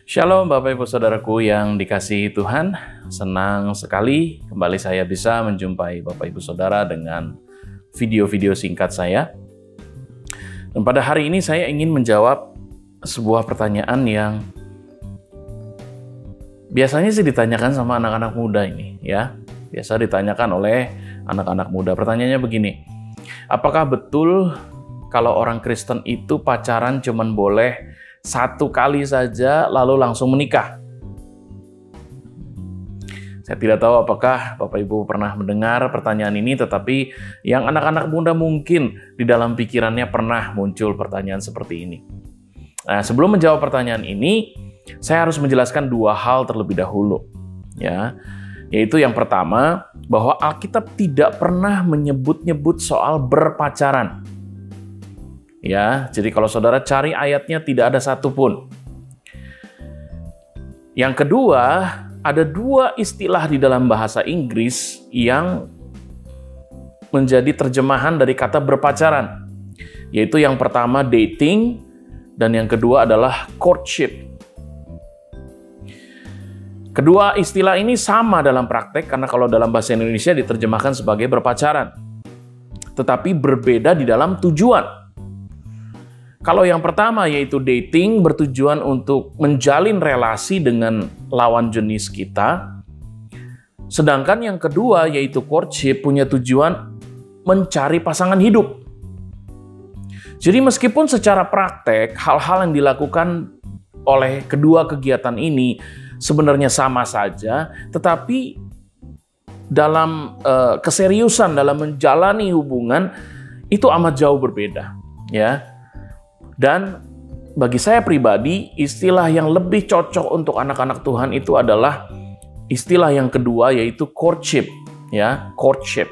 Shalom Bapak Ibu Saudaraku yang dikasihi Tuhan. Senang sekali kembali saya bisa menjumpai Bapak Ibu Saudara dengan video-video singkat saya. Dan pada hari ini saya ingin menjawab sebuah pertanyaan yang biasanya sih ditanyakan sama anak-anak muda ini, ya. Biasa ditanyakan oleh anak-anak muda. Pertanyaannya begini, apakah betul kalau orang Kristen itu pacaran cuman boleh satu kali saja lalu langsung menikah? Saya tidak tahu apakah Bapak Ibu pernah mendengar pertanyaan ini, tetapi yang anak-anak muda mungkin di dalam pikirannya pernah muncul pertanyaan seperti ini. Nah, sebelum menjawab pertanyaan ini, saya harus menjelaskan dua hal terlebih dahulu, ya. Yaitu yang pertama, bahwa Alkitab tidak pernah menyebut-nyebut soal berpacaran. Ya, jadi kalau saudara cari ayatnya tidak ada satupun. Yang kedua, ada dua istilah di dalam bahasa Inggris yang menjadi terjemahan dari kata berpacaran. Yaitu yang pertama dating dan yang kedua adalah courtship. Kedua istilah ini sama dalam praktek karena kalau dalam bahasa Indonesia diterjemahkan sebagai berpacaran. Tetapi berbeda di dalam tujuan. Kalau yang pertama yaitu dating bertujuan untuk menjalin relasi dengan lawan jenis kita. Sedangkan yang kedua yaitu courtship punya tujuan mencari pasangan hidup. Jadi meskipun secara praktek hal-hal yang dilakukan oleh kedua kegiatan ini sebenarnya sama saja, tetapi dalam keseriusan dalam menjalani hubungan itu amat jauh berbeda, ya. Dan bagi saya pribadi, istilah yang lebih cocok untuk anak-anak Tuhan itu adalah istilah yang kedua, yaitu courtship, ya, courtship.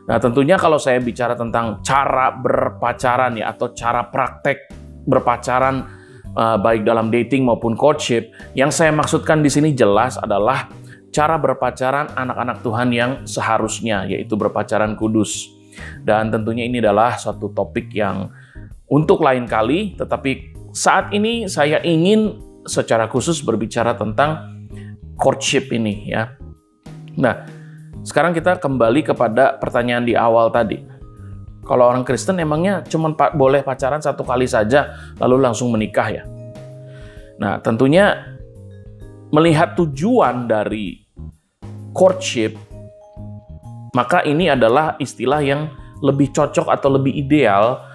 Nah, tentunya kalau saya bicara tentang cara berpacaran ya atau cara praktek berpacaran baik dalam dating maupun courtship, yang saya maksudkan di sini jelas adalah cara berpacaran anak-anak Tuhan yang seharusnya, yaitu berpacaran kudus. Dan tentunya ini adalah suatu topik yang untuk lain kali, tetapi saat ini saya ingin secara khusus berbicara tentang courtship ini, ya. Nah, sekarang kita kembali kepada pertanyaan di awal tadi. Kalau orang Kristen emangnya cuma boleh pacaran satu kali saja lalu langsung menikah ya? Nah, tentunya melihat tujuan dari courtship, maka ini adalah istilah yang lebih cocok atau lebih ideal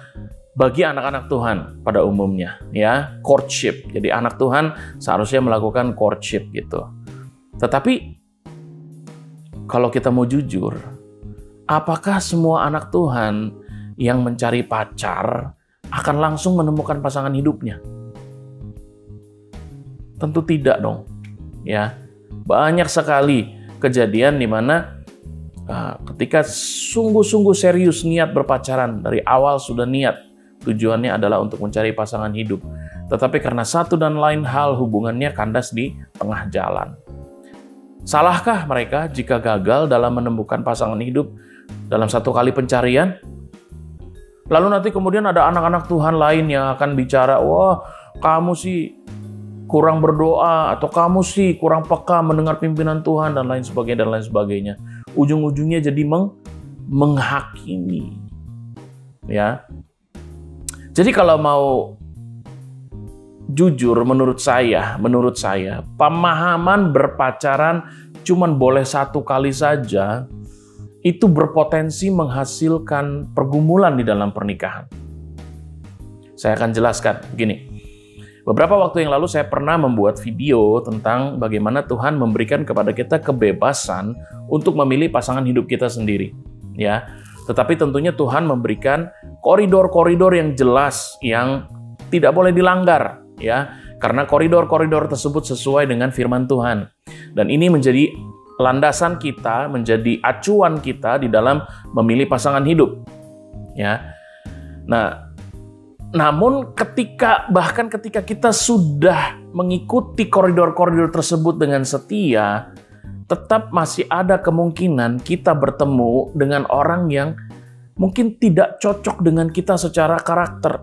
bagi anak-anak Tuhan pada umumnya, ya, courtship. Jadi anak Tuhan seharusnya melakukan courtship gitu. Tetapi kalau kita mau jujur, apakah semua anak Tuhan yang mencari pacar akan langsung menemukan pasangan hidupnya? Tentu tidak dong, ya. Banyak sekali kejadian di mana ketika sungguh-sungguh serius niat berpacaran, dari awal sudah niat, tujuannya adalah untuk mencari pasangan hidup. Tetapi karena satu dan lain hal hubungannya kandas di tengah jalan. Salahkah mereka jika gagal dalam menemukan pasangan hidup dalam satu kali pencarian? Lalu nanti kemudian ada anak-anak Tuhan lain yang akan bicara, wah kamu sih kurang berdoa, atau kamu sih kurang peka mendengar pimpinan Tuhan, dan lain sebagainya. Ujung-ujungnya jadi menghakimi. Ya. Jadi kalau mau jujur, menurut saya, pemahaman berpacaran cuman boleh satu kali saja, itu berpotensi menghasilkan pergumulan di dalam pernikahan. Saya akan jelaskan begini. Beberapa waktu yang lalu saya pernah membuat video tentang bagaimana Tuhan memberikan kepada kita kebebasan untuk memilih pasangan hidup kita sendiri, ya. Tetapi tentunya Tuhan memberikan koridor-koridor yang jelas yang tidak boleh dilanggar, ya. Karena koridor-koridor tersebut sesuai dengan firman Tuhan. Dan ini menjadi landasan kita, menjadi acuan kita di dalam memilih pasangan hidup, ya. Nah, namun bahkan ketika kita sudah mengikuti koridor-koridor tersebut dengan setia, tetap masih ada kemungkinan kita bertemu dengan orang yang mungkin tidak cocok dengan kita secara karakter,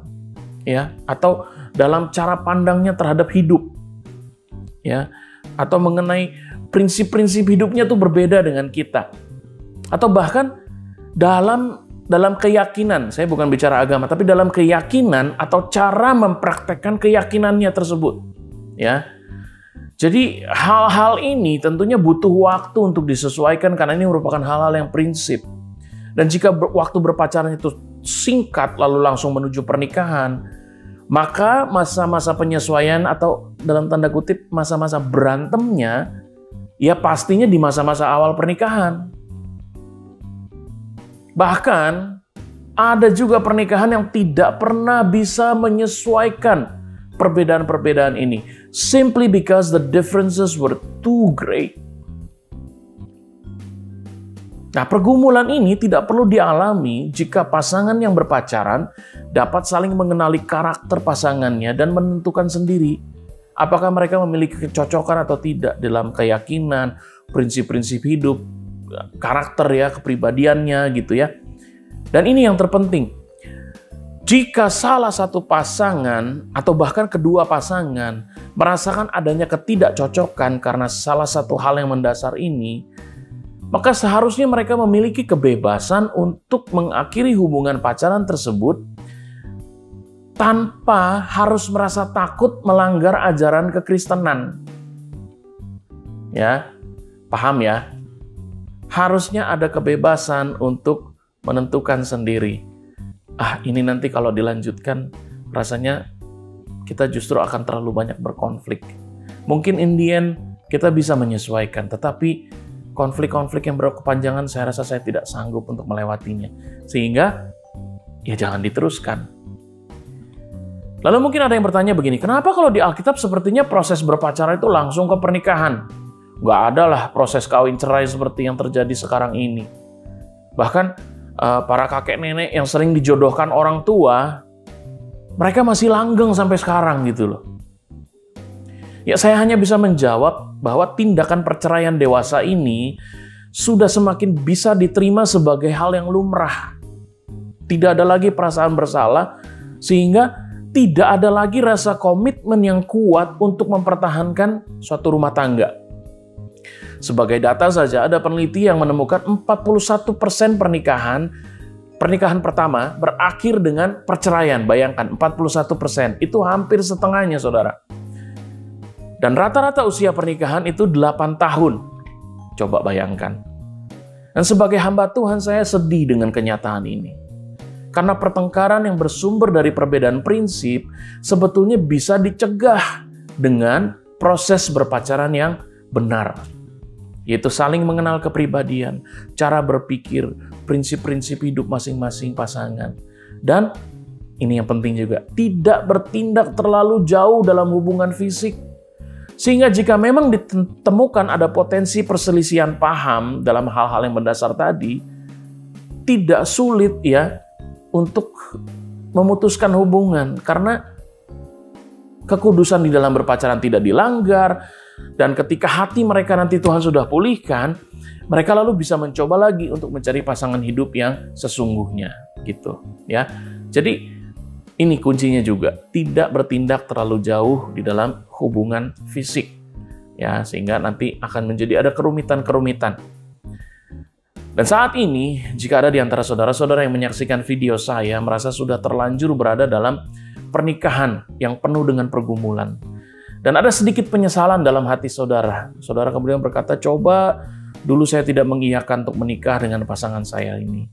ya, atau dalam cara pandangnya terhadap hidup. ya, atau mengenai prinsip-prinsip hidupnya tuh berbeda dengan kita. Atau bahkan dalam keyakinan, saya bukan bicara agama, tapi dalam keyakinan atau cara mempraktekkan keyakinannya tersebut, ya. Jadi hal-hal ini tentunya butuh waktu untuk disesuaikan karena ini merupakan hal-hal yang prinsip. Dan jika waktu berpacaran itu singkat lalu langsung menuju pernikahan, maka masa-masa penyesuaian atau dalam tanda kutip masa-masa berantemnya ya pastinya di masa-masa awal pernikahan. Bahkan ada juga pernikahan yang tidak pernah bisa menyesuaikan perbedaan-perbedaan ini simply because the differences were too great. Nah, pergumulan ini tidak perlu dialami jika pasangan yang berpacaran dapat saling mengenali karakter pasangannya dan menentukan sendiri apakah mereka memiliki kecocokan atau tidak dalam keyakinan, prinsip-prinsip hidup, karakter ya, kepribadiannya gitu ya. Dan ini yang terpenting. Jika salah satu pasangan atau bahkan kedua pasangan merasakan adanya ketidakcocokan karena salah satu hal yang mendasar ini, maka seharusnya mereka memiliki kebebasan untuk mengakhiri hubungan pacaran tersebut tanpa harus merasa takut melanggar ajaran kekristenan. Ya, paham ya? Harusnya ada kebebasan untuk menentukan sendiri. Ini nanti kalau dilanjutkan rasanya kita justru akan terlalu banyak berkonflik. Mungkin in the end kita bisa menyesuaikan, tetapi konflik-konflik yang berkepanjangan saya rasa saya tidak sanggup untuk melewatinya. Sehingga ya jangan diteruskan. Lalu mungkin ada yang bertanya begini, kenapa kalau di Alkitab sepertinya proses berpacaran itu langsung ke pernikahan? Nggak ada lah proses kawin cerai seperti yang terjadi sekarang ini. Bahkan para kakek nenek yang sering dijodohkan orang tua, mereka masih langgeng sampai sekarang gitu loh. Ya, saya hanya bisa menjawab bahwa tindakan perceraian dewasa ini sudah semakin bisa diterima sebagai hal yang lumrah. Tidak ada lagi perasaan bersalah, sehingga tidak ada lagi rasa komitmen yang kuat untuk mempertahankan suatu rumah tangga. Sebagai data saja, ada peneliti yang menemukan 41% pernikahan pertama berakhir dengan perceraian. Bayangkan, 41%. Itu hampir setengahnya, saudara. Dan rata-rata usia pernikahan itu 8 tahun. Coba bayangkan. Dan sebagai hamba Tuhan, saya sedih dengan kenyataan ini. Karena pertengkaran yang bersumber dari perbedaan prinsip sebetulnya bisa dicegah dengan proses berpacaran yang benar. Yaitu saling mengenal kepribadian, cara berpikir, prinsip-prinsip hidup masing-masing pasangan. Dan ini yang penting juga, tidak bertindak terlalu jauh dalam hubungan fisik. Sehingga jika memang ditemukan ada potensi perselisihan paham dalam hal-hal yang mendasar tadi, tidak sulit ya untuk memutuskan hubungan. Karena kekudusan di dalam berpacaran tidak dilanggar, dan ketika hati mereka nanti Tuhan sudah pulihkan, mereka lalu bisa mencoba lagi untuk mencari pasangan hidup yang sesungguhnya gitu ya. Jadi ini kuncinya juga, tidak bertindak terlalu jauh di dalam hubungan fisik ya, sehingga nanti akan menjadi ada kerumitan-kerumitan. Dan saat ini jika ada di antara saudara-saudara yang menyaksikan video saya merasa sudah terlanjur berada dalam pernikahan yang penuh dengan pergumulan, dan ada sedikit penyesalan dalam hati saudara. Saudara kemudian berkata, coba dulu saya tidak mengiyakan untuk menikah dengan pasangan saya ini.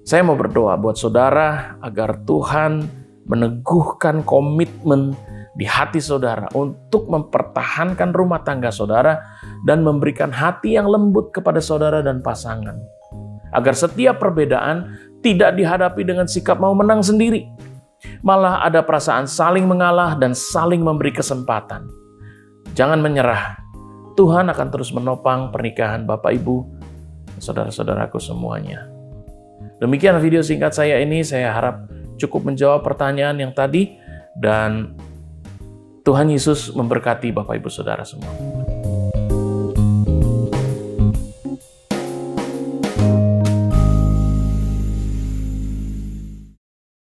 Saya mau berdoa buat saudara agar Tuhan meneguhkan komitmen di hati saudara untuk mempertahankan rumah tangga saudara dan memberikan hati yang lembut kepada saudara dan pasangan. Agar setiap perbedaan tidak dihadapi dengan sikap mau menang sendiri. Malah ada perasaan saling mengalah dan saling memberi kesempatan. Jangan menyerah. Tuhan akan terus menopang pernikahan Bapak Ibu, saudara-saudaraku semuanya. Demikian video singkat saya ini, saya harap cukup menjawab pertanyaan yang tadi, dan Tuhan Yesus memberkati Bapak Ibu Saudara semua.